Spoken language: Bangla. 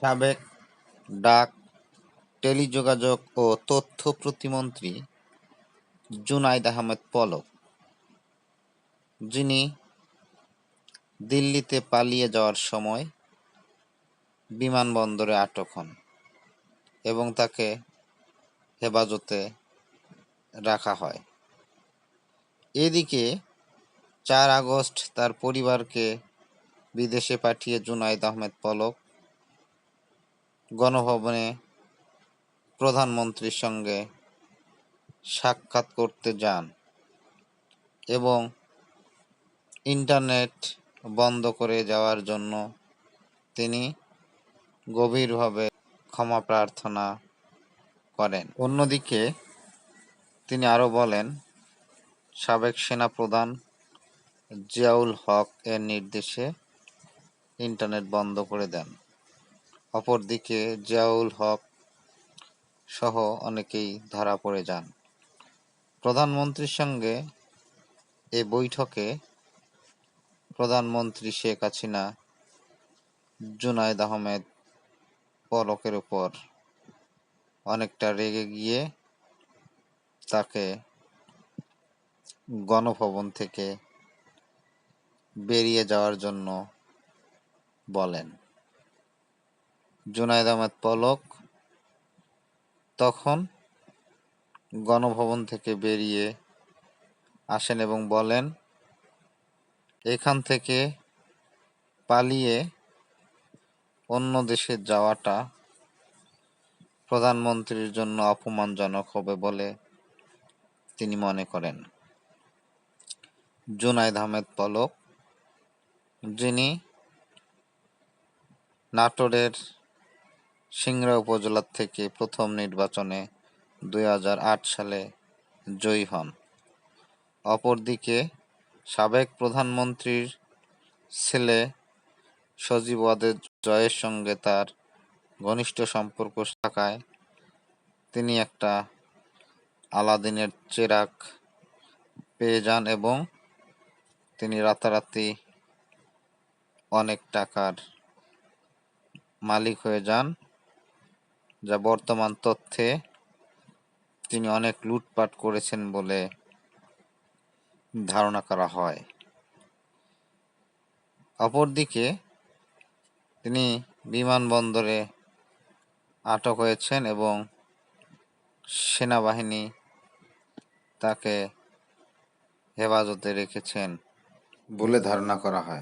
সাবেক ডাক, টেলিযোগাযোগ ও তথ্য প্রতিমন্ত্রী জুনাইদ আহমেদ পলক, যিনি দিল্লিতে পালিয়ে যাওয়ার সময় বিমানবন্দরে আটক হন এবং তাকে হেফাজতে রাখা হয়। এদিকে ৪ আগস্ট তার পরিবারকে বিদেশে পাঠিয়ে জুনাইদ আহমেদ পলক গণভবনে প্রধানমন্ত্রীর সঙ্গে সাক্ষাৎ করতে যান এবং ইন্টারনেট বন্ধ করে যাওয়ার জন্য তিনি গভীরভাবে ক্ষমা প্রার্থনা করেন। অন্যদিকে তিনি আরও বলেন, সাবেক সেনাপ্রধান জিয়াউল হক এর নির্দেশে ইন্টারনেট বন্ধ করে দেন। অপরদিকে জিয়াউল হক সহ অনেকেই ধরা পড়ে যান। প্রধানমন্ত্রীর সঙ্গে এ বৈঠকে প্রধানমন্ত্রী শেখ হাসিনা জুনাইদ আহমেদ পলকের উপর অনেকটা রেগে গিয়ে তাকে গণভবন থেকে বেরিয়ে যাওয়ার জন্য বলেন। জুনাইদ আহমেদ পলক তখন গণভবন থেকে বেরিয়ে আসেন এবং বলেন, এখান থেকে পালিয়ে অন্য দেশে যাওয়াটা প্রধানমন্ত্রীর জন্য অপমানজনক হবে বলে তিনি মনে করেন। জুনাইদ আহমেদ পলক, যিনি নাটোরের সিংড়া উপজেলা থেকে প্রথম নির্বাচনে ২০০৮ সালে জয়ী হন। অপরদিকে সাবেক প্রধানমন্ত্রীর ছেলে সজীব ওয়াজেদ জয়ের সঙ্গে তার ঘনিষ্ঠ সম্পর্ক থাকায় তিনি একটা আলাদিনের চেরাগ পেয়ে যান এবং তিনি রাতারাতি অনেক টাকার মালিক হয়ে যান, যা বর্তমান তথ্যে তিনি অনেক লুটপাট করেছেন বলে ধারণা করা হয়। অপরদিকে তিনি বিমানবন্দরে আটক হয়েছেন এবং সেনাবাহিনী তাকে হেফাজতে রেখেছেন বলে ধারণা করা হয়।